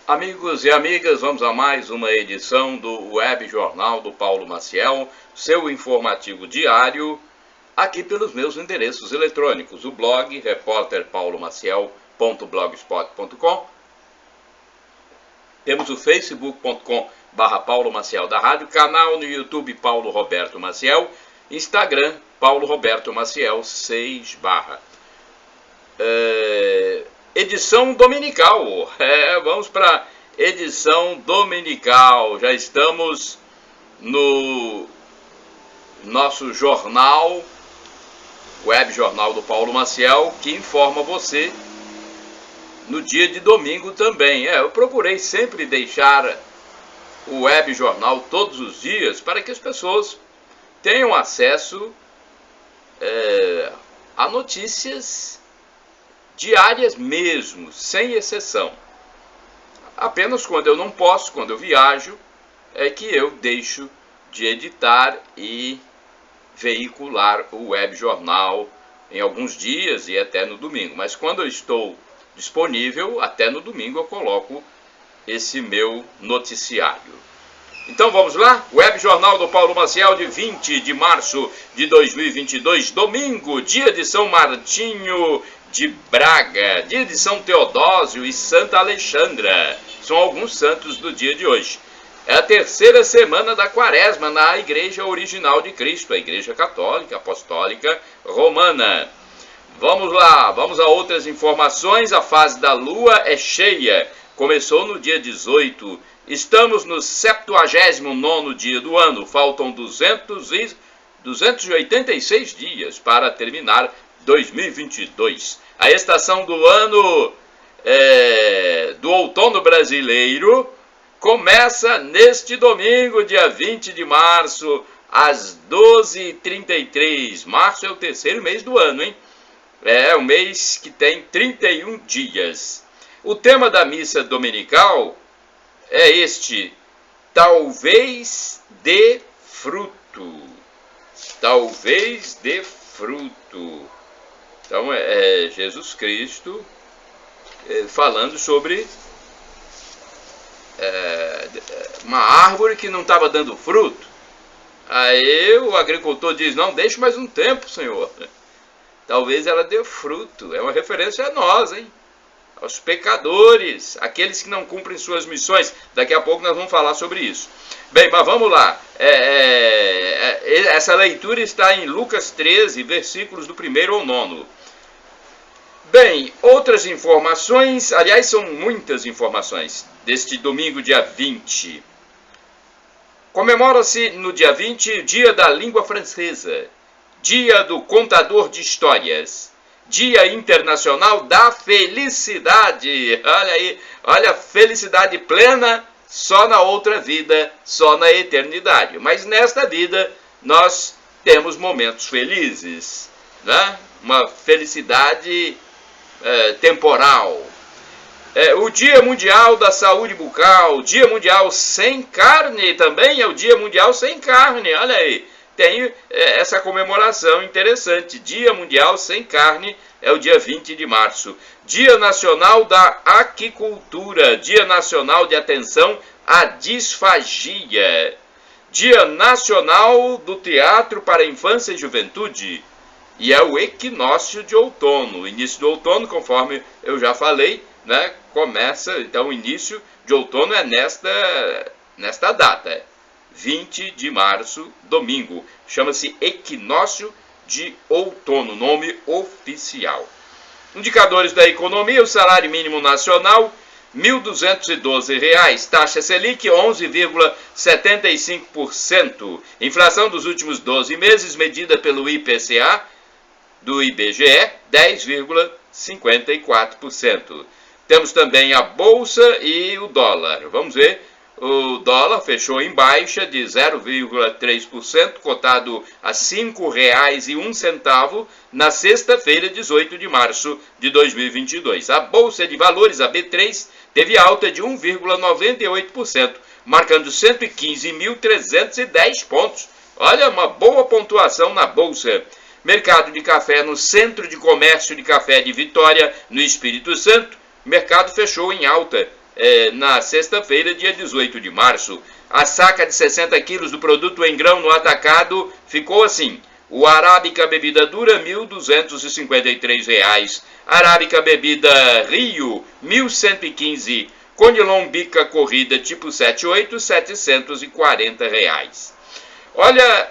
Amigos e amigas, vamos a mais uma edição do Web Jornal do Paulo Maciel, seu informativo diário, aqui pelos meus endereços eletrônicos, o blog repórterpaulomaciel.blogspot.com. Temos o facebook.com/Paulo Maciel da Rádio, canal no YouTube Paulo Roberto Maciel, Instagram Paulo Roberto Maciel 6 /. Edição dominical, vamos para edição dominical, já estamos no nosso jornal, Web Jornal do Paulo Maciel, que informa você no dia de domingo também. Eu procurei sempre deixar o Web Jornal todos os dias para que as pessoas tenham acesso a notícias diárias mesmo, sem exceção. Apenas quando eu não posso, quando eu viajo, é que eu deixo de editar e veicular o Web Jornal em alguns dias e até no domingo. Mas quando eu estou disponível, até no domingo eu coloco esse meu noticiário. Então vamos lá? Web Jornal do Paulo Maciel de 20 de março de 2022, domingo, dia de São Martinho de Braga, dia de São Teodósio e Santa Alexandra. São alguns santos do dia de hoje. É a terceira semana da Quaresma na Igreja Original de Cristo, a Igreja Católica Apostólica Romana. Vamos lá, vamos a outras informações. A fase da Lua é cheia, começou no dia 18. Estamos no 79º dia do ano, faltam 286 dias para terminar 2022. A estação do ano do outono brasileiro começa neste domingo, dia 20 de março, às 12h33. Março é o terceiro mês do ano, hein? É um mês que tem 31 dias. O tema da missa dominical é este: talvez dê fruto. Talvez dê fruto. Então é Jesus Cristo falando sobre uma árvore que não estava dando fruto. Aí o agricultor diz: não, deixe mais um tempo, Senhor. Talvez ela dê fruto. É uma referência a nós, hein? Aos pecadores, aqueles que não cumprem suas missões. Daqui a pouco nós vamos falar sobre isso. Bem, mas vamos lá. Essa leitura está em Lucas 13, versículos do 1º ao 9. Bem, outras informações, aliás, são muitas informações, deste domingo, dia 20. Comemora-se no dia 20 o Dia da Língua Francesa, Dia do Contador de Histórias, Dia Internacional da Felicidade. Olha aí, olha, felicidade plena só na outra vida, só na eternidade. Mas nesta vida nós temos momentos felizes, né? Uma felicidade temporal. O Dia Mundial da Saúde Bucal, Dia Mundial Sem Carne também é o Dia Mundial Sem Carne. Olha aí, tem essa comemoração interessante. Dia Mundial Sem Carne é o dia 20 de março. Dia Nacional da Aquicultura, Dia Nacional de Atenção à Disfagia. Dia Nacional do Teatro para a Infância e Juventude. E é o equinócio de outono. O início do outono, conforme eu já falei, né, começa, então o início de outono é nesta data, 20 de março, domingo. Chama-se equinócio de outono, nome oficial. Indicadores da economia: o salário mínimo nacional, R$ 1.212, taxa Selic 11,75%, inflação dos últimos 12 meses medida pelo IPCA do IBGE 10,54%. Temos também a bolsa e o dólar. Vamos ver. O dólar fechou em baixa de 0,3%, cotado a R$ 5,01 na sexta-feira, 18 de março de 2022. A Bolsa de Valores, a B3, teve alta de 1,98%, marcando 115.310 pontos. Olha, uma boa pontuação na Bolsa. Mercado de café no Centro de Comércio de Café de Vitória, no Espírito Santo. O mercado fechou em alta na sexta-feira, dia 18 de março. A saca de 60 quilos do produto em grão no atacado ficou assim: o Arábica bebida dura, R$ 1.253. Arábica bebida Rio, R$ 1.115. Conilon bica corrida tipo 78, R$ 740. Olha,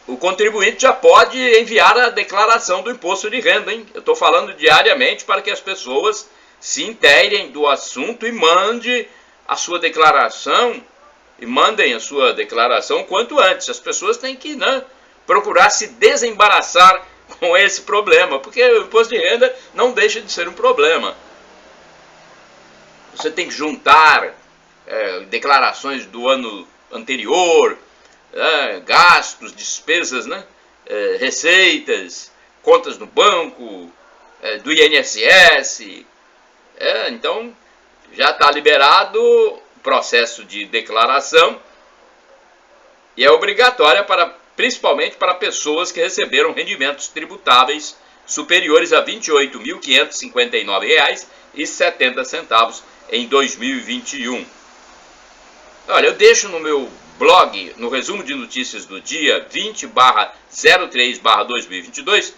o contribuinte já pode enviar a declaração do imposto de renda, hein? Eu estou falando diariamente para que as pessoas se inteirem do assunto e mandem a sua declaração quanto antes. As pessoas têm que, né, procurar se desembaraçar com esse problema, porque o imposto de renda não deixa de ser um problema. Você tem que juntar declarações do ano anterior, gastos, despesas, né, receitas, contas no banco, do INSS. Então, já está liberado o processo de declaração e é obrigatória principalmente para pessoas que receberam rendimentos tributáveis superiores a R$ 28.559,70 em 2021. Olha, eu deixo no meu blog, no resumo de notícias do dia 20/03/2022,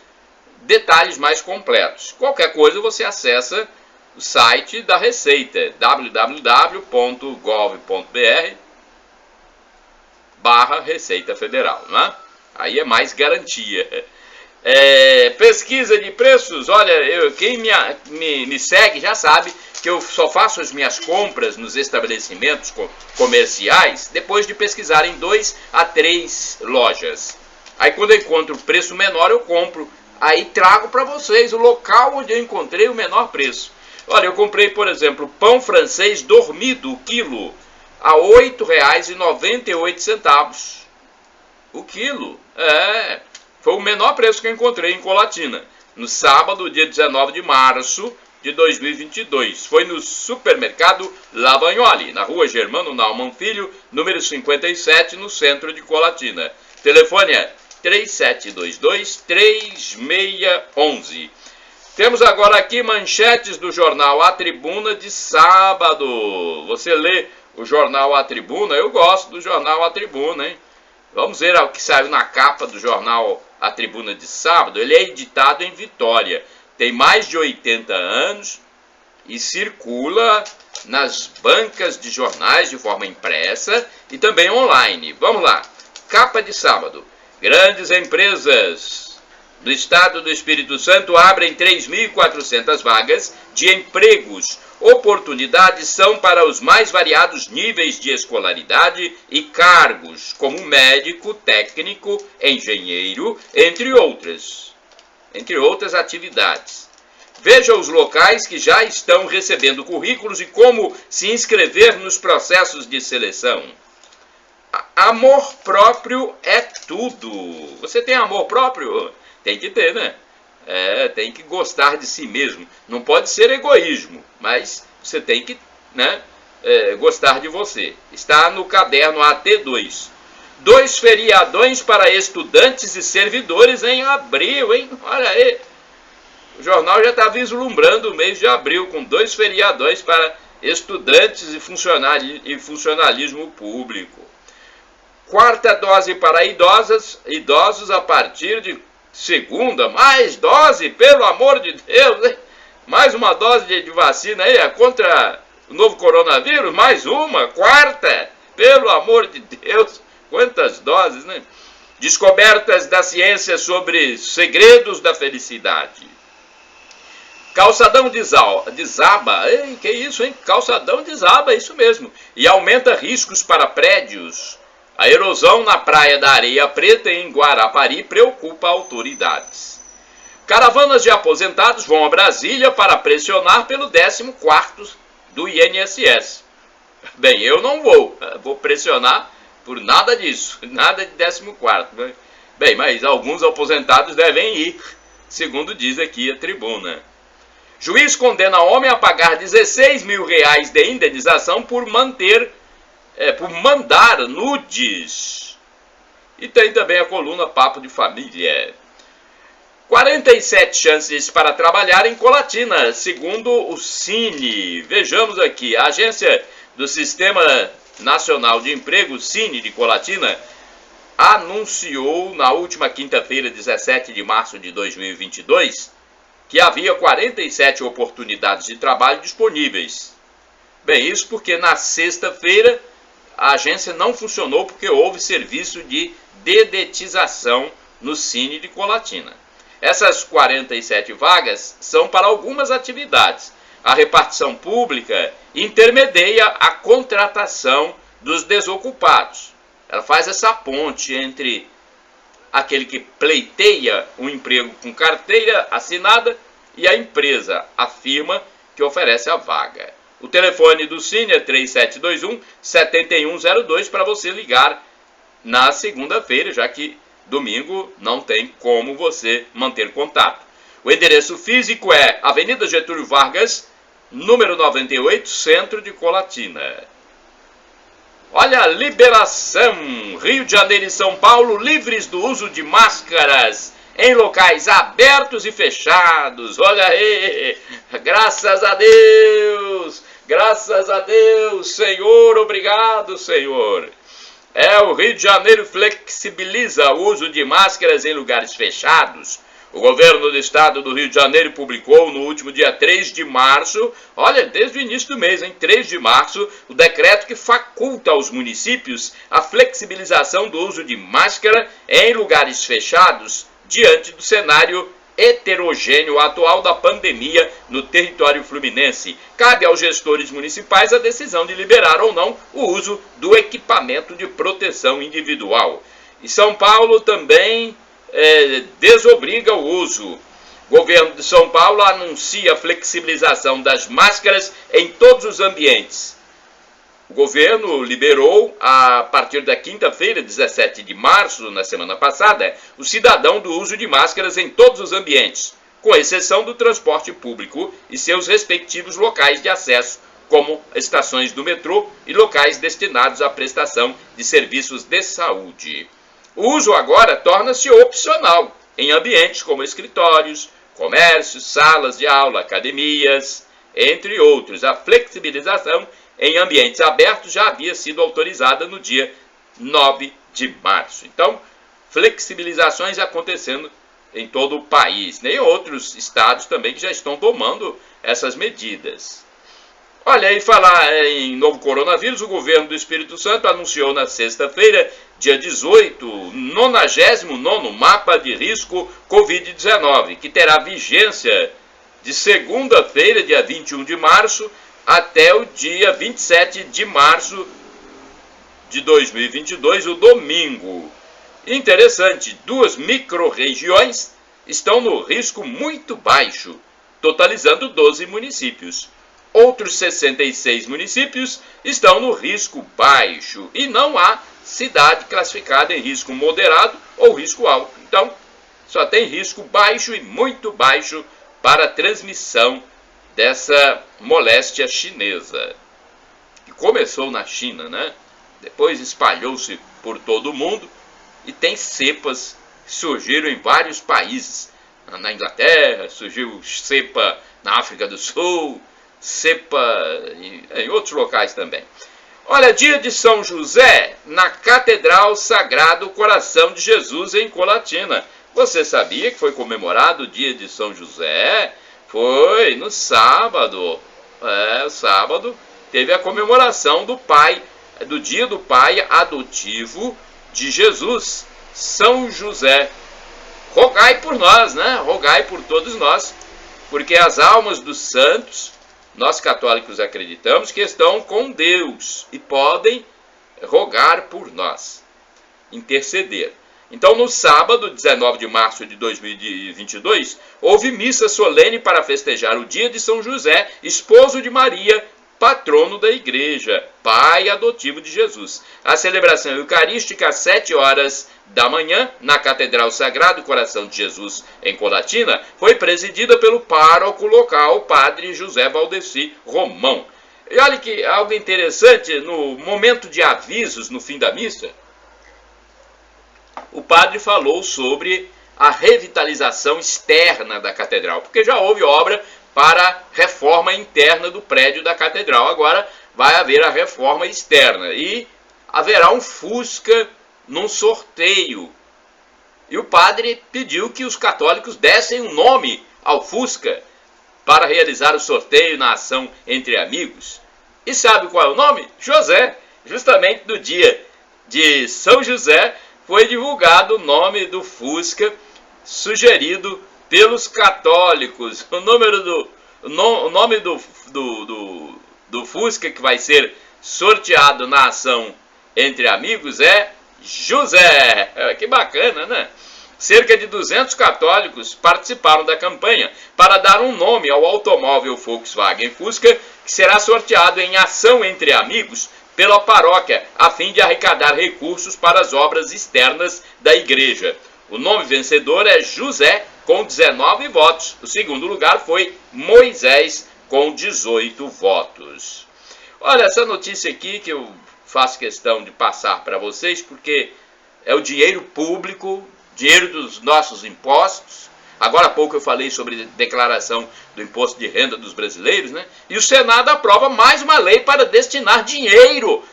detalhes mais completos. Qualquer coisa você acessa o site da Receita, www.gov.br/Receita Federal, né? Aí é mais garantia. Pesquisa de preços, olha, quem me segue já sabe que eu só faço as minhas compras nos estabelecimentos comerciais depois de pesquisar em 2 a 3 lojas. Aí quando eu encontro preço menor, eu compro. Aí trago para vocês o local onde eu encontrei o menor preço. Olha, eu comprei, por exemplo, pão francês dormido, o quilo, a R$ 8,98. O quilo, foi o menor preço que eu encontrei em Colatina, no sábado, dia 19 de março de 2022. Foi no supermercado Lavagnoli, na rua Germano Naumann Filho, número 57, no centro de Colatina. Telefone é 3722-3611. Temos agora aqui manchetes do jornal A Tribuna de sábado. Você lê o jornal A Tribuna? Eu gosto do jornal A Tribuna, hein? Vamos ver o que saiu na capa do jornal A Tribuna de sábado. Ele é editado em Vitória. Tem mais de 80 anos e circula nas bancas de jornais de forma impressa e também online. Vamos lá. Capa de sábado. Grandes empresas do estado do Espírito Santo abrem 3.400 vagas de empregos. Oportunidades são para os mais variados níveis de escolaridade e cargos, como médico, técnico, engenheiro, entre outras atividades. Veja os locais que já estão recebendo currículos e como se inscrever nos processos de seleção. Amor próprio é tudo. Você tem amor próprio? Tem que ter, né? Tem que gostar de si mesmo. Não pode ser egoísmo, mas você tem que, né, gostar de você. Está no caderno AT2. 2 feriadões para estudantes e servidores em abril, hein? Olha aí. O jornal já está vislumbrando o mês de abril com 2 feriadões para estudantes e funcionalismo público. 4ª dose para idosos a partir de segunda. Mais dose, pelo amor de Deus, hein? Mais uma dose de vacina aí contra o novo coronavírus. Mais uma, 4ª, pelo amor de Deus. Quantas doses, né? Descobertas da ciência sobre segredos da felicidade. Calçadão desaba. Ei, que isso, hein? Calçadão desaba, isso mesmo. E aumenta riscos para prédios. A erosão na praia da Areia Preta, em Guarapari, preocupa autoridades. Caravanas de aposentados vão a Brasília para pressionar pelo 14º do INSS. Bem, eu não vou pressionar por nada disso, nada de 14º. Bem, mas alguns aposentados devem ir, segundo diz aqui a tribuna. Juiz condena homem a pagar R$16 mil de indenização por mandar nudes. E tem também a coluna Papo de Família. 47 chances para trabalhar em Colatina, segundo o Cine. Vejamos aqui, a agência do Sistema Nacional de Emprego, Cine de Colatina, anunciou na última quinta-feira, 17 de março de 2022, que havia 47 oportunidades de trabalho disponíveis. Bem, isso porque na sexta-feira a agência não funcionou porque houve serviço de dedetização no Cine de Colatina. Essas 47 vagas são para algumas atividades. A repartição pública intermedia a contratação dos desocupados. Ela faz essa ponte entre aquele que pleiteia um emprego com carteira assinada e a empresa, a firma que oferece a vaga. O telefone do Cine é 3721-7102 para você ligar na segunda-feira, já que domingo não tem como você manter contato. O endereço físico é Avenida Getúlio Vargas, número 98, Centro de Colatina. Olha a liberação! Rio de Janeiro e São Paulo livres do uso de máscaras em locais abertos e fechados. Olha aí! Graças a Deus! Graças a Deus, Senhor! Obrigado, Senhor! O Rio de Janeiro flexibiliza o uso de máscaras em lugares fechados. O governo do estado do Rio de Janeiro publicou no último dia 3 de março, olha, desde o início do mês, 3 de março, o decreto que faculta aos municípios a flexibilização do uso de máscara em lugares fechados, diante do cenário heterogêneo atual da pandemia no território fluminense. Cabe aos gestores municipais a decisão de liberar ou não o uso do equipamento de proteção individual. E São Paulo também desobriga o uso. O governo de São Paulo anuncia a flexibilização das máscaras em todos os ambientes. O governo liberou, a partir da quinta-feira, 17 de março, na semana passada, o cidadão do uso de máscaras em todos os ambientes, com exceção do transporte público e seus respectivos locais de acesso, como estações do metrô e locais destinados à prestação de serviços de saúde. O uso agora torna-se opcional em ambientes como escritórios, comércios, salas de aula, academias, entre outros. A flexibilização em ambientes abertos já havia sido autorizada no dia 9 de março. Então, flexibilizações acontecendo em todo o país, né? E outros estados também que já estão tomando essas medidas. Olha, e falar em novo coronavírus, o governo do Espírito Santo anunciou na sexta-feira, dia 18, 99º mapa de risco Covid-19, que terá vigência de segunda-feira, dia 21 de março, até o dia 27 de março de 2022, o domingo. Interessante, 2 micro-regiões estão no risco muito baixo, totalizando 12 municípios. Outros 66 municípios estão no risco baixo e não há cidade classificada em risco moderado ou risco alto. Então, só tem risco baixo e muito baixo para a transmissão dessa moléstia chinesa, que começou na China, né? Depois espalhou-se por todo o mundo e tem cepas que surgiram em vários países. Na Inglaterra, surgiu cepa na África do Sul, cepa em outros locais também. Olha, dia de São José na Catedral Sagrado Coração de Jesus em Colatina. Você sabia que foi comemorado o dia de São José? Foi no sábado. Sábado teve a comemoração do dia do pai adotivo de Jesus, São José. Rogai por nós, né? Rogai por todos nós, porque as almas dos santos, nós católicos acreditamos que estão com Deus e podem rogar por nós, interceder. Então, no sábado, 19 de março de 2022, houve missa solene para festejar o dia de São José, esposo de Maria, patrono da igreja, pai adotivo de Jesus. A celebração eucarística às 7 horas da manhã, na Catedral Sagrado Coração de Jesus, em Colatina, foi presidida pelo pároco local, padre José Valdeci Romão. E olha que algo interessante, no momento de avisos, no fim da missa, o padre falou sobre a revitalização externa da catedral, porque já houve obra para reforma interna do prédio da catedral. Agora vai haver a reforma externa e haverá um Fusca num sorteio. E o padre pediu que os católicos dessem um nome ao Fusca para realizar o sorteio na ação entre amigos. E sabe qual é o nome? José. Justamente no dia de São José foi divulgado o nome do Fusca sugerido pelos católicos. O nome do Fusca que vai ser sorteado na ação entre amigos é José. Que bacana, né? Cerca de 200 católicos participaram da campanha para dar um nome ao automóvel Volkswagen Fusca, que será sorteado em ação entre amigos pela paróquia, a fim de arrecadar recursos para as obras externas da igreja. O nome vencedor é José, com 19 votos. O segundo lugar foi Moisés, com 18 votos. Olha, essa notícia aqui que eu faço questão de passar para vocês, porque é o dinheiro público, dinheiro dos nossos impostos. Agora há pouco eu falei sobre declaração do imposto de renda dos brasileiros, né? E o Senado aprova mais uma lei para destinar dinheiro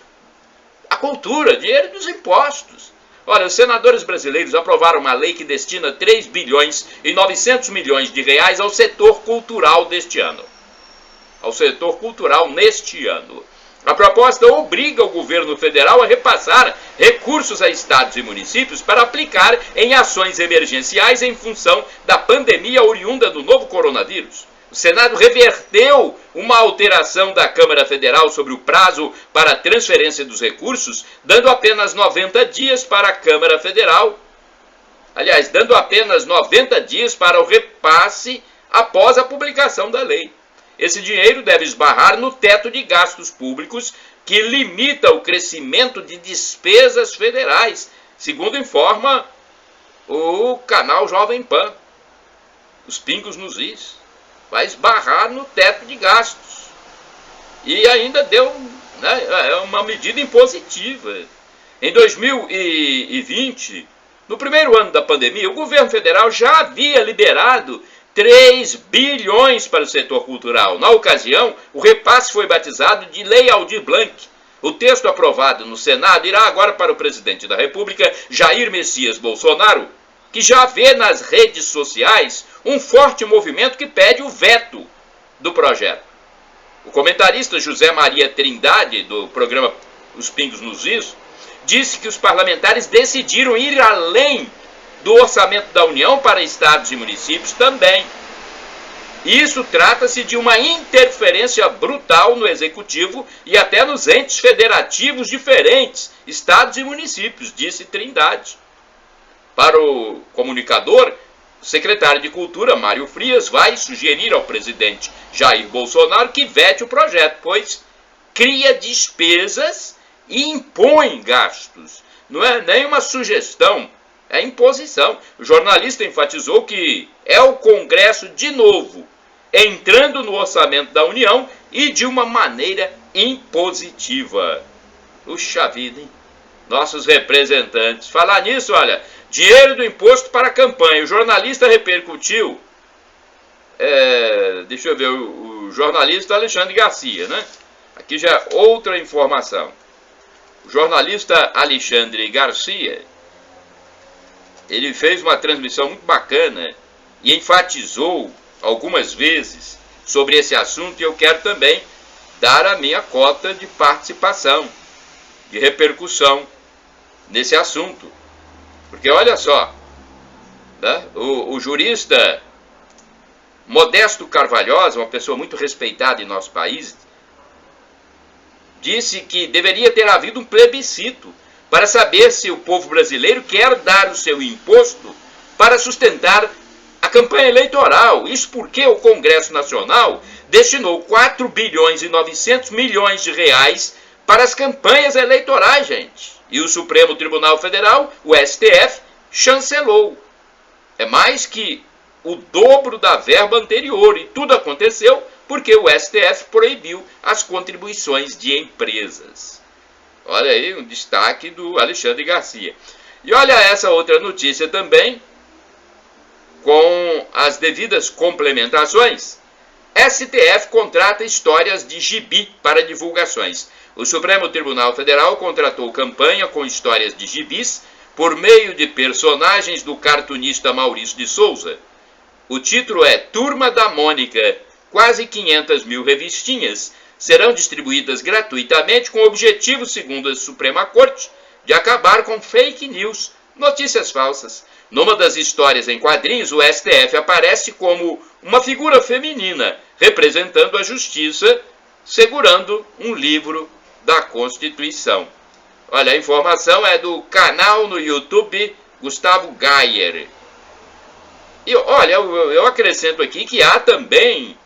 à cultura, dinheiro dos impostos. Olha, os senadores brasileiros aprovaram uma lei que destina 3 bilhões e 900 milhões de reais ao setor cultural deste ano. Ao setor cultural neste ano. A proposta obriga o governo federal a repassar recursos a estados e municípios para aplicar em ações emergenciais em função da pandemia oriunda do novo coronavírus. O Senado reverteu uma alteração da Câmara Federal sobre o prazo para a transferência dos recursos, dando apenas 90 dias para a Câmara Federal. Aliás, dando apenas 90 dias para o repasse após a publicação da lei. Esse dinheiro deve esbarrar no teto de gastos públicos, que limita o crescimento de despesas federais, segundo informa o canal Jovem Pan. Os pingos nos is. Vai esbarrar no teto de gastos. E ainda deu, né, uma medida impositiva. Em 2020, no primeiro ano da pandemia, o governo federal já havia liberado 3 bilhões para o setor cultural. Na ocasião, o repasse foi batizado de Lei Aldir Blanc. O texto aprovado no Senado irá agora para o presidente da República, Jair Messias Bolsonaro, que já vê nas redes sociais um forte movimento que pede o veto do projeto. O comentarista José Maria Trindade, do programa Os Pingos nos Is, disse que os parlamentares decidiram ir além do orçamento da União para estados e municípios também. Isso trata-se de uma interferência brutal no executivo e até nos entes federativos diferentes, estados e municípios, disse Trindade. Para o comunicador, o secretário de Cultura, Mário Frias, vai sugerir ao presidente Jair Bolsonaro que vete o projeto, pois cria despesas e impõe gastos. Não é nem uma sugestão, é imposição. O jornalista enfatizou que é o Congresso, de novo, entrando no orçamento da União e de uma maneira impositiva. Puxa vida, hein? Nossos representantes. Falar nisso, olha, dinheiro do imposto para a campanha. O jornalista repercutiu, deixa eu ver, o jornalista Alexandre Garcia, né? Aqui já é outra informação. O jornalista Alexandre Garcia, ele fez uma transmissão muito bacana e enfatizou algumas vezes sobre esse assunto, e eu quero também dar a minha cota de participação, de repercussão nesse assunto. Porque olha só, né? O jurista Modesto Carvalhosa, uma pessoa muito respeitada em nosso país, disse que deveria ter havido um plebiscito para saber se o povo brasileiro quer dar o seu imposto para sustentar a campanha eleitoral. Isso porque o Congresso Nacional destinou 4 bilhões e 900 milhões de reais para as campanhas eleitorais, gente. E o Supremo Tribunal Federal, o STF, chancelou. É mais que o dobro da verba anterior. E tudo aconteceu porque o STF proibiu as contribuições de empresas. Olha aí um destaque do Alexandre Garcia. E olha essa outra notícia também, com as devidas complementações, STF contrata histórias de gibi para divulgações. O Supremo Tribunal Federal contratou campanha com histórias de gibis por meio de personagens do cartunista Maurício de Souza. O título é Turma da Mônica. Quase 500 mil revistinhas serão distribuídas gratuitamente com o objetivo, segundo a Suprema Corte, de acabar com fake news, notícias falsas. Numa das histórias em quadrinhos, o STF aparece como uma figura feminina, representando a justiça, segurando um livro da Constituição. Olha, a informação é do canal no YouTube Gustavo Gayer. E olha, eu acrescento aqui que há também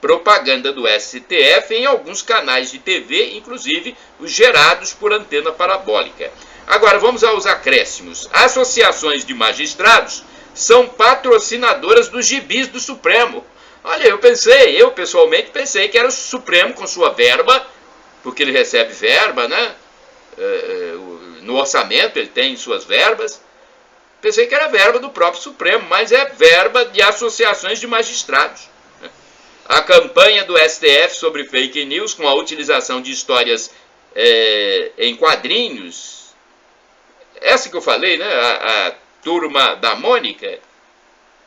propaganda do STF em alguns canais de TV, inclusive os gerados por antena parabólica. Agora vamos aos acréscimos. Associações de magistrados são patrocinadoras dos gibis do Supremo. Olha, eu pessoalmente pensei que era o Supremo com sua verba, porque ele recebe verba, né? No orçamento ele tem suas verbas. Pensei que era verba do próprio Supremo, mas é verba de associações de magistrados. A campanha do STF sobre fake news, com a utilização de histórias em quadrinhos, essa que eu falei, né, a Turma da Mônica,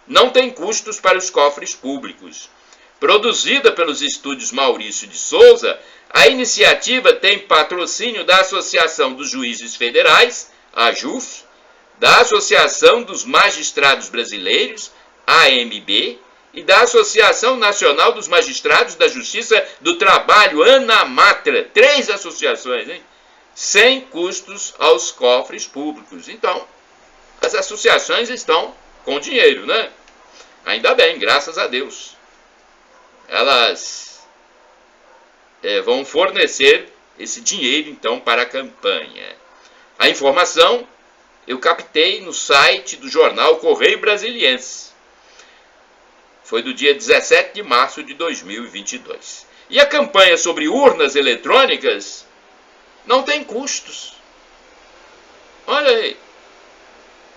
não tem custos para os cofres públicos. Produzida pelos estúdios Maurício de Souza, a iniciativa tem patrocínio da Associação dos Juízes Federais, a AJUF, da Associação dos Magistrados Brasileiros, AMB, e da Associação Nacional dos Magistrados da Justiça do Trabalho, ANAMATRA. 3 associações, hein? Sem custos aos cofres públicos. Então, as associações estão com dinheiro, né? Ainda bem, graças a Deus. Elas vão fornecer esse dinheiro, então, para a campanha. A informação eu captei no site do jornal Correio Brasiliense. Foi do dia 17 de março de 2022. E a campanha sobre urnas eletrônicas não tem custos. Olha aí.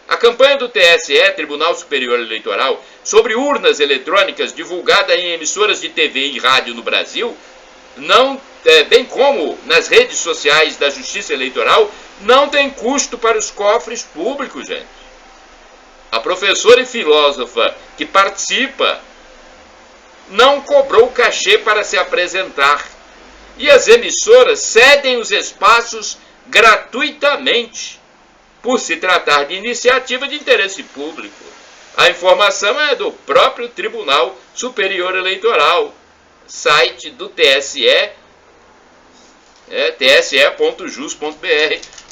A campanha do TSE, Tribunal Superior Eleitoral, sobre urnas eletrônicas divulgada em emissoras de TV e rádio no Brasil, bem como nas redes sociais da Justiça Eleitoral, não tem custo para os cofres públicos, gente. A professora e filósofa que participa não cobrou cachê para se apresentar. E as emissoras cedem os espaços gratuitamente, por se tratar de iniciativa de interesse público. A informação é do próprio Tribunal Superior Eleitoral, site do TSE, tse.jus.br.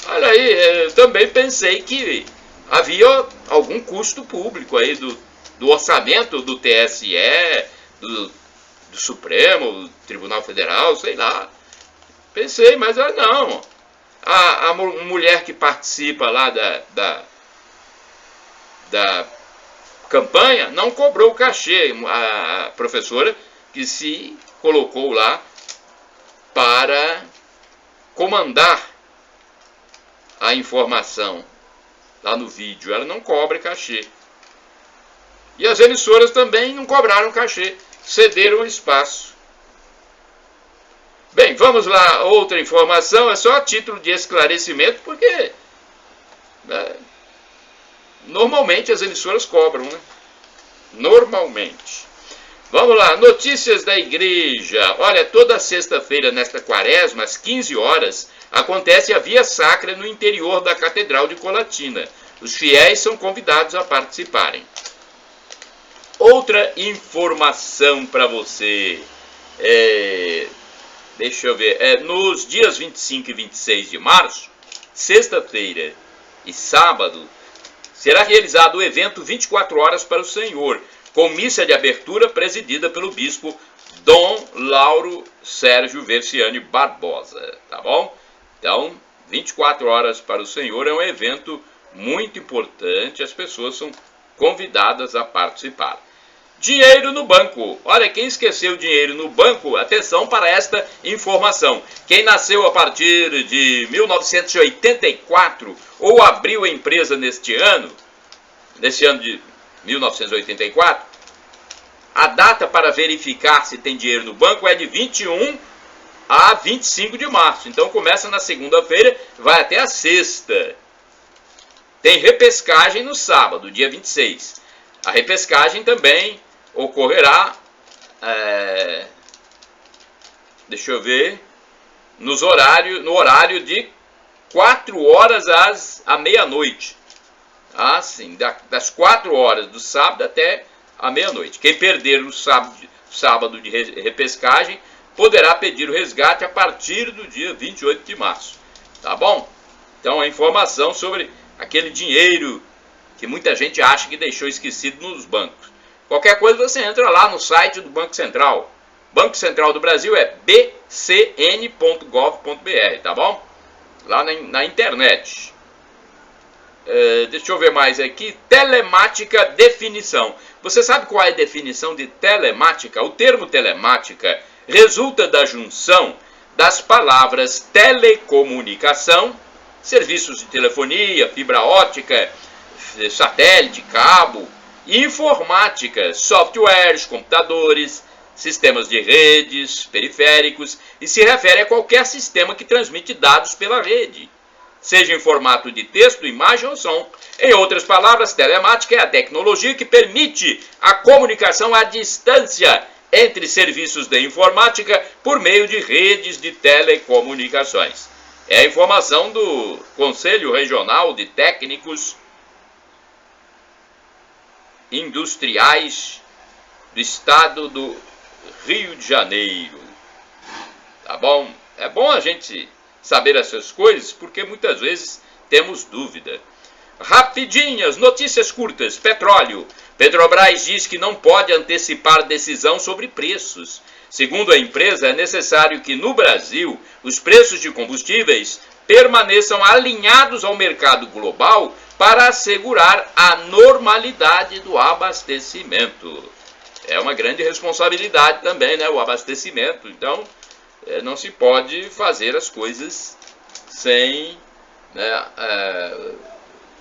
Olha aí, eu também pensei que havia algum custo público aí do orçamento do TSE, do Supremo, do Tribunal Federal, sei lá. Pensei, mas não. A mulher que participa lá da campanha não cobrou o cachê. A professora que se colocou lá para comandar a informação lá no vídeo. Ela não cobra cachê. E as emissoras também não cobraram cachê. Cederam o espaço. Bem, vamos lá, outra informação, é só a título de esclarecimento, porque normalmente as emissoras cobram, né? Normalmente. Vamos lá, notícias da igreja. Olha, toda sexta-feira nesta quaresma, às 15 horas, acontece a Via Sacra no interior da Catedral de Colatina. Os fiéis são convidados a participarem. Outra informação para você. Deixa eu ver. Nos dias 25 e 26 de março, sexta-feira e sábado, será realizado o evento 24 Horas para o Senhor, com missa de abertura presidida pelo bispo Dom Lauro Sérgio Versiani Barbosa. Tá bom? Então, 24 Horas para o Senhor é um evento muito importante, as pessoas são convidadas a participar. Dinheiro no banco. Olha, quem esqueceu dinheiro no banco, atenção para esta informação. Quem nasceu a partir de 1984 ou abriu a empresa neste ano de 1984, a data para verificar se tem dinheiro no banco é de 21 a 25 de março. Então começa na segunda-feira, vai até a sexta. Tem repescagem no sábado, dia 26. A repescagem também ocorrerá, deixa eu ver, no horário de 4 horas à meia-noite. Sim, das 4 horas do sábado até a meia-noite. Quem perder o sábado de repescagem poderá pedir o resgate a partir do dia 28 de março. Tá bom? Então a informação sobre aquele dinheiro que muita gente acha que deixou esquecido nos bancos. Qualquer coisa você entra lá no site do Banco Central. Banco Central do Brasil é bcn.gov.br, tá bom? Lá na internet. Deixa eu ver mais aqui. Telemática, definição. Você sabe qual é a definição de telemática? O termo telemática resulta da junção das palavras telecomunicação, serviços de telefonia, fibra ótica, satélite, cabo, e informática, softwares, computadores, sistemas de redes, periféricos, e se refere a qualquer sistema que transmite dados pela rede, seja em formato de texto, imagem ou som. Em outras palavras, telemática é a tecnologia que permite a comunicação à distância entre serviços de informática por meio de redes de telecomunicações. É a informação do Conselho Regional de Técnicos Industriais do Estado do Rio de Janeiro. Tá bom? É bom a gente saber essas coisas, porque muitas vezes temos dúvida. Rapidinhas, notícias curtas. Petróleo. Petrobras diz que não pode antecipar decisão sobre preços. Segundo a empresa, é necessário que no Brasil os preços de combustíveis permaneçam alinhados ao mercado global para assegurar a normalidade do abastecimento. É uma grande responsabilidade também, né, o abastecimento. Então, não se pode fazer as coisas sem, né,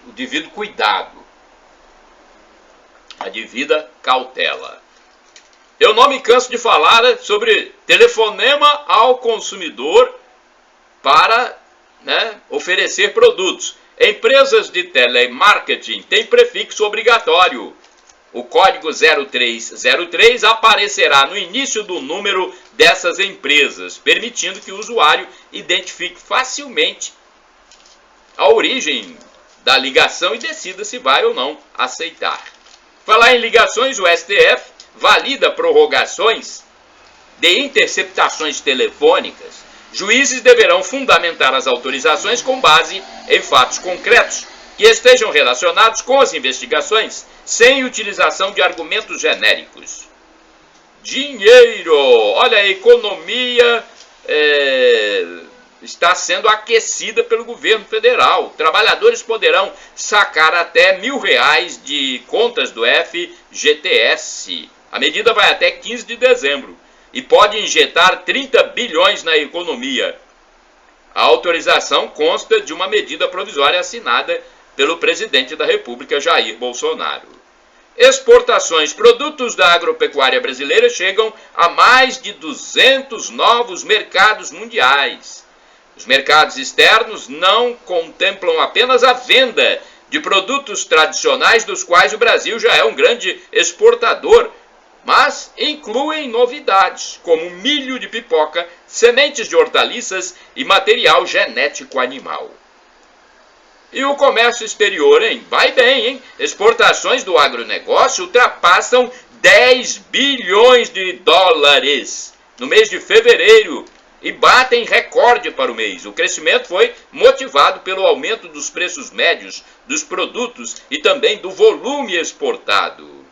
o devido cuidado, a devida cautela. Eu não me canso de falar sobre telefonema ao consumidor para, né, oferecer produtos. Empresas de telemarketing têm prefixo obrigatório. O código 0303 aparecerá no início do número dessas empresas, permitindo que o usuário identifique facilmente a origem da ligação e decida se vai ou não aceitar. Falar em ligações, o STF valida prorrogações de interceptações telefônicas. Juízes deverão fundamentar as autorizações com base em fatos concretos que estejam relacionados com as investigações, sem utilização de argumentos genéricos. Dinheiro! Olha, a economia está sendo aquecida pelo governo federal. Trabalhadores poderão sacar até R$1.000 de contas do FGTS. A medida vai até 15 de dezembro e pode injetar 30 bilhões na economia. A autorização consta de uma medida provisória assinada pelo presidente da República, Jair Bolsonaro. Exportações. Produtos da agropecuária brasileira chegam a mais de 200 novos mercados mundiais. Os mercados externos não contemplam apenas a venda de produtos tradicionais, dos quais o Brasil já é um grande exportador, mas incluem novidades, como milho de pipoca, sementes de hortaliças e material genético animal. E o comércio exterior, hein? Vai bem, hein? Exportações do agronegócio ultrapassam 10 bilhões de dólares no mês de fevereiro e batem recorde para o mês. O crescimento foi motivado pelo aumento dos preços médios dos produtos e também do volume exportado.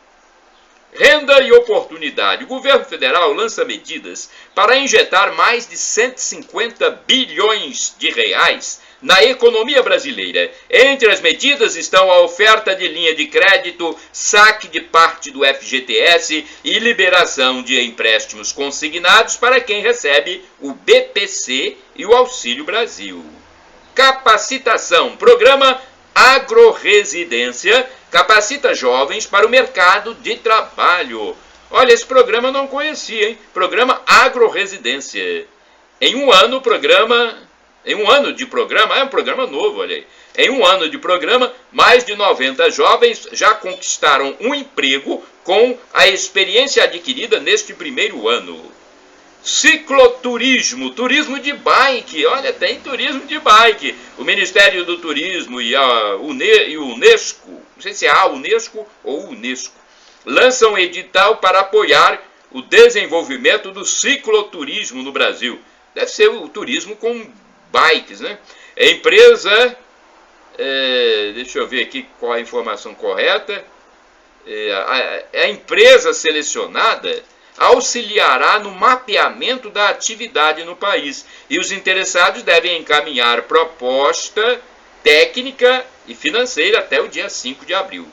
Renda e oportunidade. O governo federal lança medidas para injetar mais de 150 bilhões de reais na economia brasileira. Entre as medidas estão a oferta de linha de crédito, saque de parte do FGTS e liberação de empréstimos consignados para quem recebe o BPC e o Auxílio Brasil. Capacitação. Programa Agroresidência capacita jovens para o mercado de trabalho. Olha, esse programa eu não conhecia, hein? Programa Agroresidência. Em um ano de programa, é um programa novo, olha aí. Em um ano de programa, mais de 90 jovens já conquistaram um emprego com a experiência adquirida neste primeiro ano. Cicloturismo, turismo de bike, olha, tem turismo de bike. O Ministério do Turismo e a Unesco, não sei se é a Unesco ou Unesco, lançam edital para apoiar o desenvolvimento do cicloturismo no Brasil. Deve ser o turismo com bikes, né? A empresa, deixa eu ver aqui qual a informação correta, a empresa selecionada auxiliará no mapeamento da atividade no país e os interessados devem encaminhar proposta técnica e financeira até o dia 5 de abril.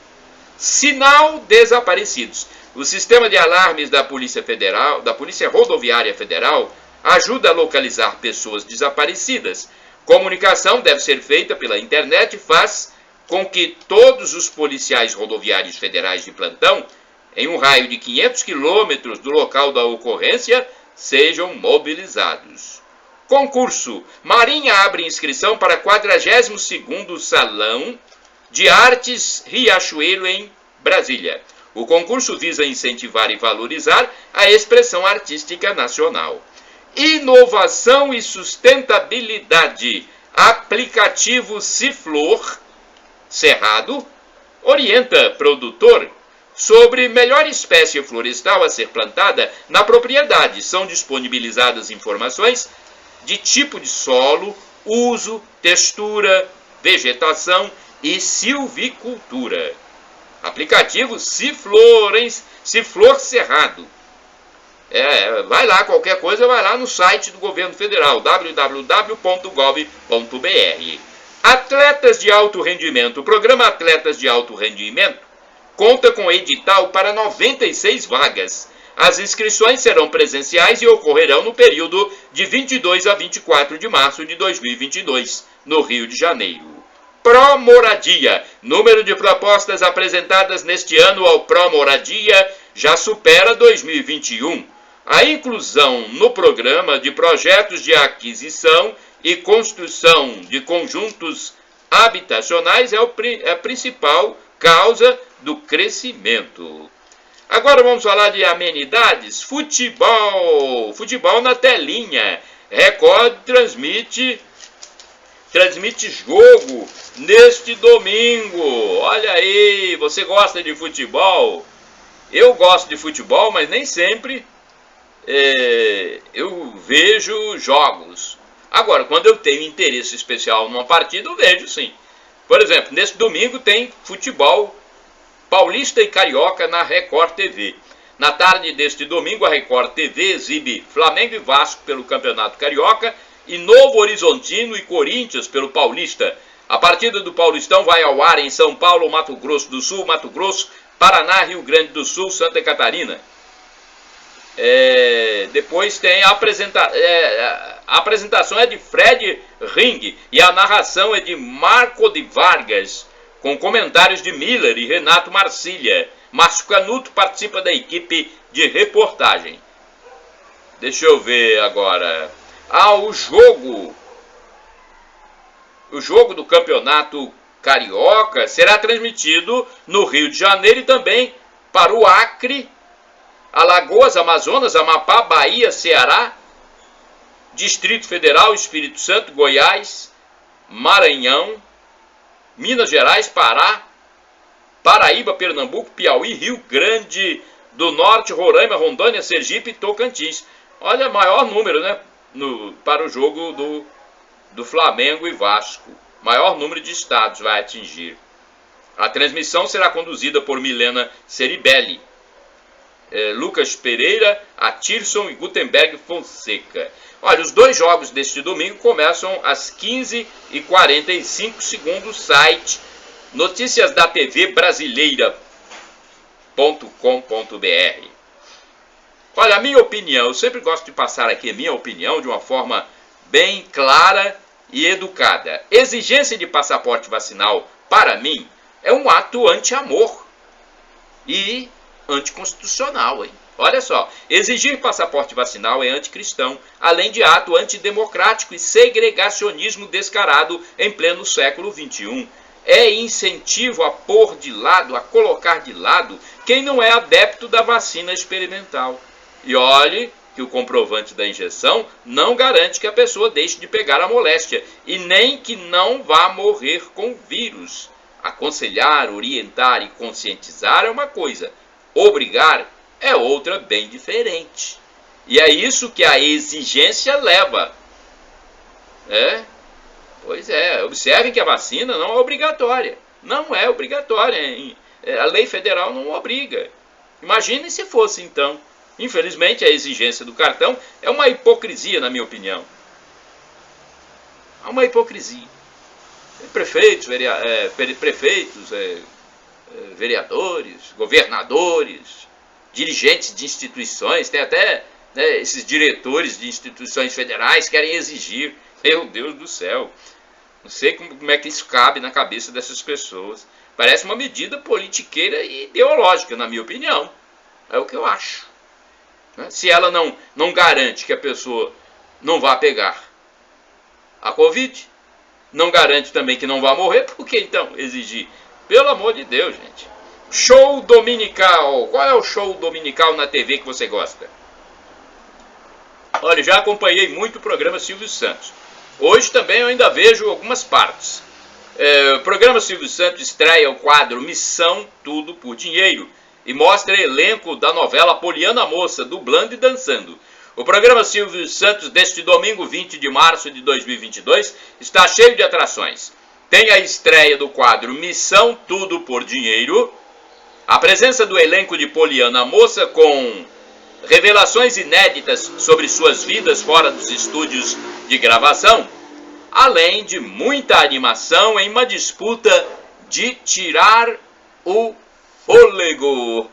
Sinal desaparecidos. O sistema de alarmes da Polícia Federal, da Polícia Rodoviária Federal, ajuda a localizar pessoas desaparecidas. Comunicação deve ser feita pela internet e faz com que todos os policiais rodoviários federais de plantão, em um raio de 500 quilômetros do local da ocorrência, sejam mobilizados. Concurso. Marinha abre inscrição para 42º Salão de Artes Riachuelo em Brasília. O concurso visa incentivar e valorizar a expressão artística nacional. Inovação e sustentabilidade. Aplicativo Ciflor Cerrado orienta produtor sobre melhor espécie florestal a ser plantada na propriedade. São disponibilizadas informações de tipo de solo, uso, textura, vegetação e silvicultura. Aplicativo Ciflor Cerrado. Vai lá, qualquer coisa, vai lá no site do governo federal, www.gov.br. Atletas de alto rendimento. O programa Atletas de Alto Rendimento conta com edital para 96 vagas. As inscrições serão presenciais e ocorrerão no período de 22 a 24 de março de 2022, no Rio de Janeiro. Pró-Moradia. Número de propostas apresentadas neste ano ao Pró-Moradia já supera 2021. A inclusão no programa de projetos de aquisição e construção de conjuntos habitacionais é a principal causa do crescimento. Agora vamos falar de amenidades. Futebol. Futebol na telinha. Record transmite jogo neste domingo. Olha aí, você gosta de futebol? Eu gosto de futebol, mas nem sempre eu vejo jogos. Agora, quando eu tenho interesse especial numa partida, eu vejo sim. Por exemplo, nesse domingo tem futebol paulista e carioca na Record TV. Na tarde deste domingo, a Record TV exibe Flamengo e Vasco pelo Campeonato Carioca e Novo Horizontino e Corinthians pelo Paulista. A partida do Paulistão vai ao ar em São Paulo, Mato Grosso do Sul, Mato Grosso, Paraná, Rio Grande do Sul, Santa Catarina. Depois tem a apresentação é de Fred Ring e a narração é de Marco de Vargas, com comentários de Miller e Renato Marcília. Márcio Canuto participa da equipe de reportagem. Deixa eu ver agora. O jogo do Campeonato Carioca será transmitido no Rio de Janeiro e também para o Acre, Alagoas, Amazonas, Amapá, Bahia, Ceará, Distrito Federal, Espírito Santo, Goiás, Maranhão, Minas Gerais, Pará, Paraíba, Pernambuco, Piauí, Rio Grande do Norte, Roraima, Rondônia, Sergipe e Tocantins. Olha, maior número, né? Para o jogo do Flamengo e Vasco. Maior número de estados vai atingir. A transmissão será conduzida por Milena Ceribelli, Lucas Pereira, Atirson e Gutenberg Fonseca. Olha, os dois jogos deste domingo começam às 15h45, segundo o site noticiasdatvbrasileira.com.br. Olha, a minha opinião, eu sempre gosto de passar aqui a minha opinião de uma forma bem clara e educada. Exigência de passaporte vacinal, para mim, é um ato anti-amor e anticonstitucional, hein? Olha só, exigir passaporte vacinal é anticristão, além de ato antidemocrático e segregacionismo descarado em pleno século XXI. É incentivo a pôr de lado, a colocar de lado quem não é adepto da vacina experimental. E olhe que o comprovante da injeção não garante que a pessoa deixe de pegar a moléstia e nem que não vá morrer com o vírus. Aconselhar, orientar e conscientizar é uma coisa, obrigar é outra bem diferente. E é isso que a exigência leva. Pois é, observem que a vacina não é obrigatória. Não é obrigatória. A lei federal não obriga. Imagine se fosse então. Infelizmente, a exigência do cartão é uma hipocrisia, na minha opinião. É uma hipocrisia. Prefeitos, vereadores, governadores, dirigentes de instituições, tem até esses diretores de instituições federais querem exigir. Meu Deus do céu. Não sei como é que isso cabe na cabeça dessas pessoas. Parece uma medida politiqueira e ideológica, na minha opinião. É o que eu acho. Se ela não garante que a pessoa não vá pegar a Covid, não garante também que não vá morrer, por que então exigir? Pelo amor de Deus, gente. Show dominical. Qual é o show dominical na TV que você gosta? Olha, já acompanhei muito o programa Silvio Santos. Hoje também eu ainda vejo algumas partes. O programa Silvio Santos estreia o quadro Missão Tudo por Dinheiro e mostra elenco da novela Poliana Moça, dublando e dançando. O programa Silvio Santos deste domingo 20 de março de 2022 está cheio de atrações. Tem a estreia do quadro Missão Tudo por Dinheiro, a presença do elenco de Poliana Moça com revelações inéditas sobre suas vidas fora dos estúdios de gravação, além de muita animação em uma disputa de tirar o fôlego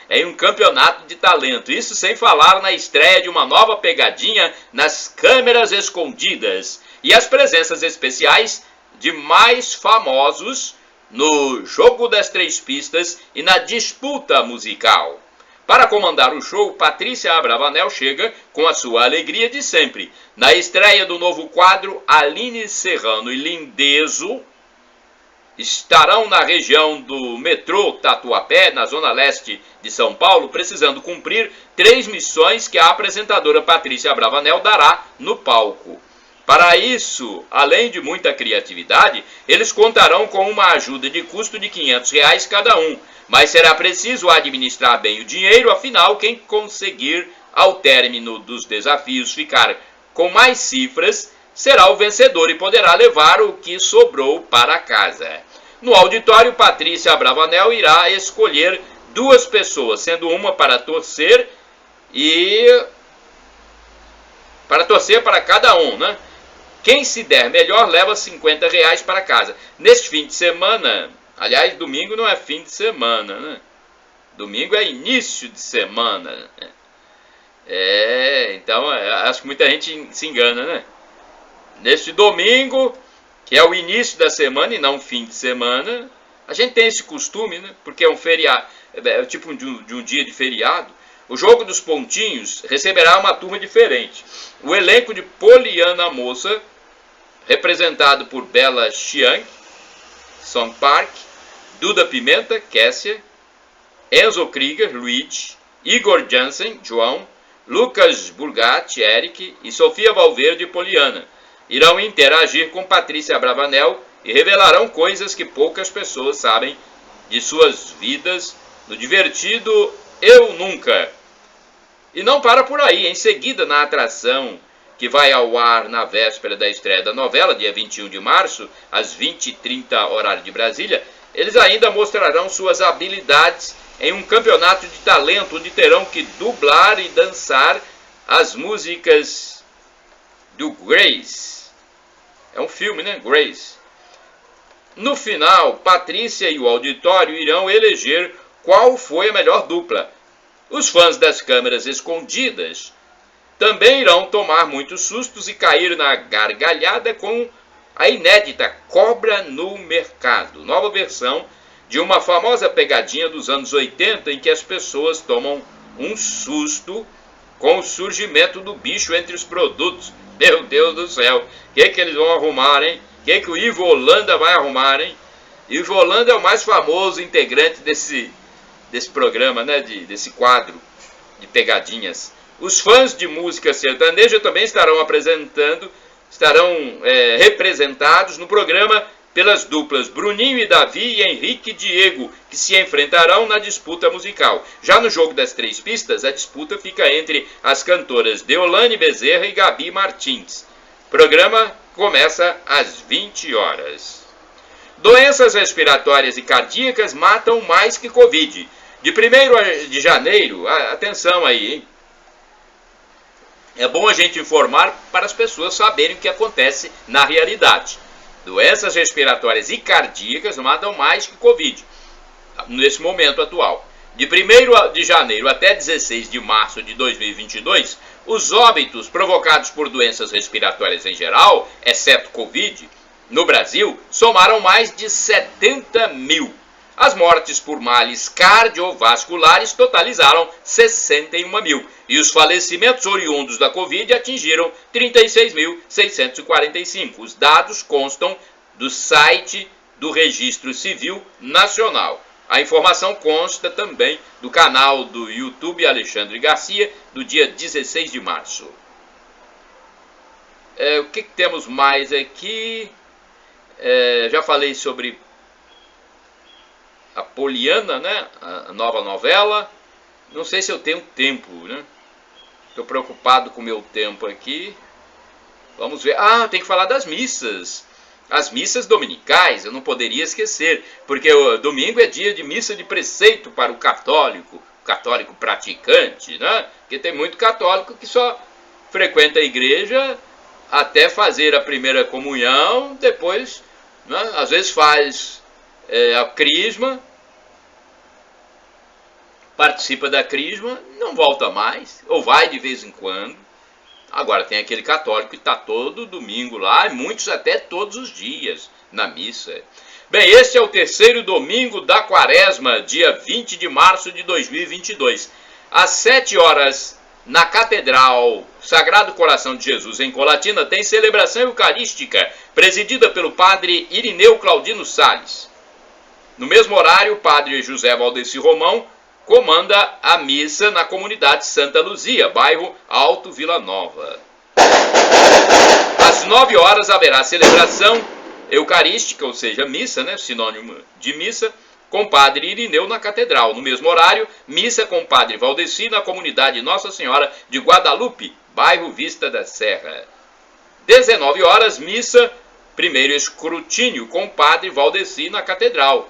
em um campeonato de talento. Isso sem falar na estreia de uma nova pegadinha nas câmeras escondidas e as presenças especiais de mais famosos no jogo das 3 pistas e na disputa musical. Para comandar o show, Patrícia Abravanel chega com a sua alegria de sempre. Na estreia do novo quadro, Aline Serrano e Lindezo estarão na região do metrô Tatuapé, na zona leste de São Paulo, precisando cumprir 3 missões que a apresentadora Patrícia Abravanel dará no palco. Para isso, além de muita criatividade, eles contarão com uma ajuda de custo de R$500 cada um, mas será preciso administrar bem o dinheiro, afinal, quem conseguir, ao término dos desafios, ficar com mais cifras, será o vencedor e poderá levar o que sobrou para casa. No auditório, Patrícia Abravanel irá escolher 2 pessoas, sendo uma para torcer para cada um, né? Quem se der melhor leva R$50 para casa. Neste fim de semana, aliás, domingo não é fim de semana, né? Domingo é início de semana. Então acho que muita gente se engana, né? Neste domingo, que é o início da semana e não fim de semana, a gente tem esse costume, né? Porque é um feriado, é tipo de um dia de feriado. O jogo dos pontinhos receberá uma turma diferente. O elenco de Poliana Moça, representado por Bella Chiang, Song Park, Duda Pimenta, Kessia, Enzo Krieger, Luigi, Igor Jansen, João, Lucas Burgatti, Eric e Sofia Valverde, Poliana, irão interagir com Patrícia Abravanel e revelarão coisas que poucas pessoas sabem de suas vidas no divertido Eu Nunca. E não para por aí. Em seguida, na atração que vai ao ar na véspera da estreia da novela, dia 21 de março, às 20h30, horário de Brasília, eles ainda mostrarão suas habilidades em um campeonato de talento, onde terão que dublar e dançar as músicas do Grace. É um filme, né? Grace. No final, Patrícia e o auditório irão eleger qual foi a melhor dupla. Os fãs das câmeras escondidas também irão tomar muitos sustos e cair na gargalhada com a inédita Cobra no Mercado, nova versão de uma famosa pegadinha dos anos 80 em que as pessoas tomam um susto com o surgimento do bicho entre os produtos. Meu Deus do céu, o que eles vão arrumar, hein? O que o Ivo Holanda vai arrumar, hein? Ivo Holanda é o mais famoso integrante desse programa, né? Desse quadro de pegadinhas. Os fãs de música sertaneja também estarão representados no programa pelas duplas Bruninho e Davi e Henrique e Diego, que se enfrentarão na disputa musical. Já no jogo das 3 pistas, a disputa fica entre as cantoras Deolane Bezerra e Gabi Martins. O programa começa às 20 horas. Doenças respiratórias e cardíacas matam mais que Covid. De 1º de janeiro, atenção aí, hein? É bom a gente informar para as pessoas saberem o que acontece na realidade. Doenças respiratórias e cardíacas matam mais que Covid, nesse momento atual. De 1º de janeiro até 16 de março de 2022, os óbitos provocados por doenças respiratórias em geral, exceto Covid, no Brasil, somaram mais de 70 mil. As mortes por males cardiovasculares totalizaram 61 mil. E os falecimentos oriundos da Covid atingiram 36.645. Os dados constam do site do Registro Civil Nacional. A informação consta também do canal do YouTube Alexandre Garcia, do dia 16 de março. O que temos mais aqui? Já falei sobre a Poliana, né? A nova novela. Não sei se eu tenho tempo, né? Estou preocupado com o meu tempo aqui. Vamos ver. Tem que falar das missas. As missas dominicais, eu não poderia esquecer, porque o domingo é dia de missa de preceito para o católico praticante, né? Porque tem muito católico que só frequenta a igreja até fazer a primeira comunhão, depois, né? Às vezes faz a crisma, participa da crisma, não volta mais, ou vai de vez em quando. Agora tem aquele católico que está todo domingo lá, e muitos até todos os dias na missa. Bem, este é o 3º domingo da quaresma, dia 20 de março de 2022. Às 7 horas, na Catedral Sagrado Coração de Jesus, em Colatina, tem celebração eucarística, presidida pelo padre Irineu Claudino Salles. No mesmo horário, o padre José Valdeci Romão comanda a missa na comunidade Santa Luzia, bairro Alto Vila Nova. Às 9 horas haverá celebração eucarística, ou seja, missa, né, sinônimo de missa, com padre Irineu na catedral. No mesmo horário, missa com padre Valdeci na comunidade Nossa Senhora de Guadalupe, bairro Vista da Serra. 19 horas, missa, primeiro escrutínio com padre Valdeci na catedral.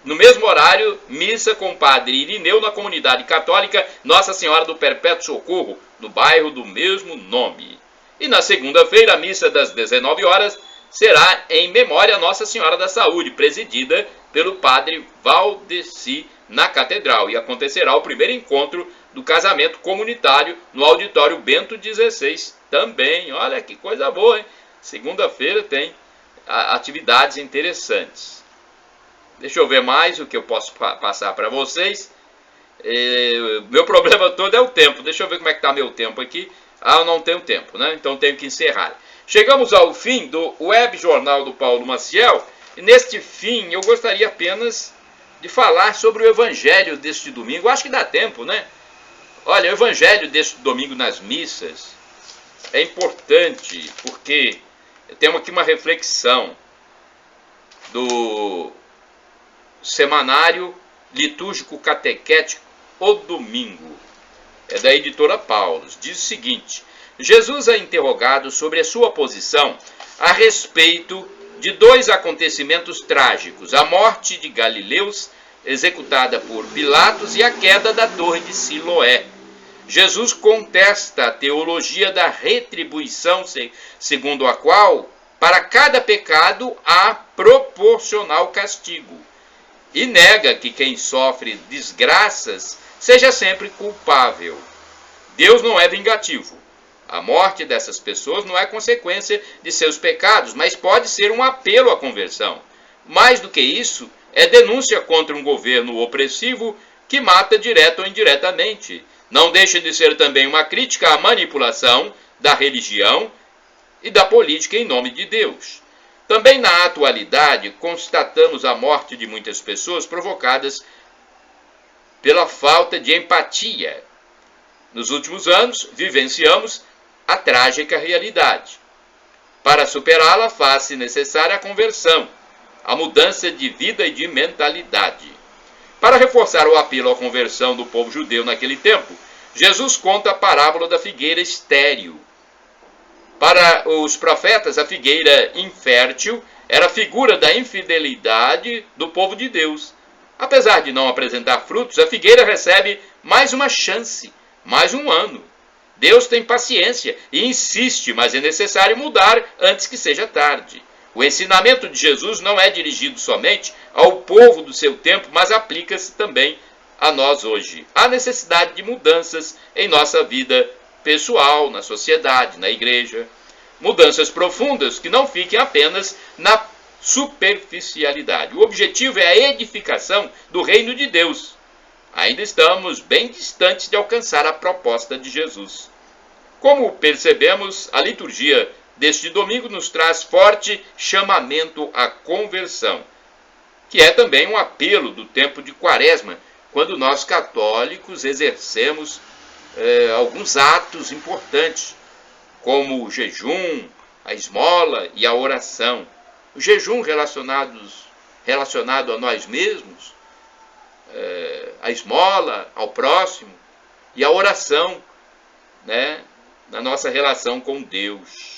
No mesmo horário, missa com padre Irineu na comunidade católica Nossa Senhora do Perpétuo Socorro, no bairro do mesmo nome. E na segunda-feira, a missa das 19 horas será em memória a Nossa Senhora da Saúde, presidida pelo padre Valdeci na catedral. E acontecerá o primeiro encontro do casamento comunitário no auditório Bento XVI também. Olha que coisa boa, hein? Segunda-feira tem atividades interessantes. Deixa eu ver mais o que eu posso passar para vocês. Meu problema todo é o tempo. Deixa eu ver como é que está meu tempo aqui. Eu não tenho tempo, né? Então tenho que encerrar. Chegamos ao fim do Web Jornal do Paulo Maciel. E neste fim eu gostaria apenas de falar sobre o evangelho deste domingo. Acho que dá tempo, né? Olha, o evangelho deste domingo nas missas é importante porque temos aqui uma reflexão do Semanário Litúrgico Catequético, O Domingo. É da editora Paulus. Diz o seguinte: Jesus é interrogado sobre a sua posição a respeito de 2 acontecimentos trágicos: a morte de Galileus, executada por Pilatos, e a queda da torre de Siloé. Jesus contesta a teologia da retribuição, segundo a qual, para cada pecado, há proporcional castigo. E nega que quem sofre desgraças seja sempre culpável. Deus não é vingativo. A morte dessas pessoas não é consequência de seus pecados, mas pode ser um apelo à conversão. Mais do que isso, é denúncia contra um governo opressivo que mata direto ou indiretamente. Não deixa de ser também uma crítica à manipulação da religião e da política em nome de Deus. Também na atualidade, constatamos a morte de muitas pessoas provocadas pela falta de empatia. Nos últimos anos, vivenciamos a trágica realidade. Para superá-la, faz-se necessária a conversão, a mudança de vida e de mentalidade. Para reforçar o apelo à conversão do povo judeu naquele tempo, Jesus conta a parábola da figueira estéril. Para os profetas, a figueira infértil era a figura da infidelidade do povo de Deus. Apesar de não apresentar frutos, a figueira recebe mais uma chance, mais um ano. Deus tem paciência e insiste, mas é necessário mudar antes que seja tarde. O ensinamento de Jesus não é dirigido somente ao povo do seu tempo, mas aplica-se também a nós hoje. Há necessidade de mudanças em nossa vida pessoal, na sociedade, na igreja. Mudanças profundas que não fiquem apenas na superficialidade. O objetivo é a edificação do reino de Deus. Ainda estamos bem distantes de alcançar a proposta de Jesus. Como percebemos, a liturgia deste domingo nos traz forte chamamento à conversão, que é também um apelo do tempo de Quaresma, quando nós católicos exercemos alguns atos importantes, como o jejum, a esmola e a oração. O jejum relacionado a nós mesmos, a esmola ao próximo e a oração, né, na nossa relação com Deus.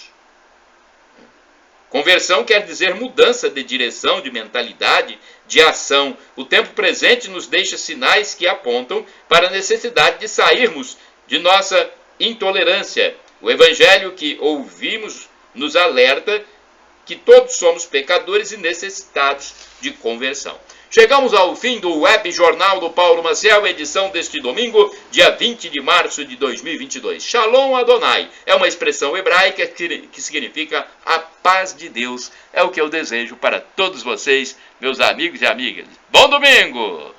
Conversão quer dizer mudança de direção, de mentalidade, de ação. O tempo presente nos deixa sinais que apontam para a necessidade de sairmos de nossa intolerância. O evangelho que ouvimos nos alerta que todos somos pecadores e necessitados de conversão. Chegamos ao fim do Web Jornal do Paulo Maciel, edição deste domingo, dia 20 de março de 2022. Shalom Adonai é uma expressão hebraica que significa a paz de Deus. É o que eu desejo para todos vocês, meus amigos e amigas. Bom domingo!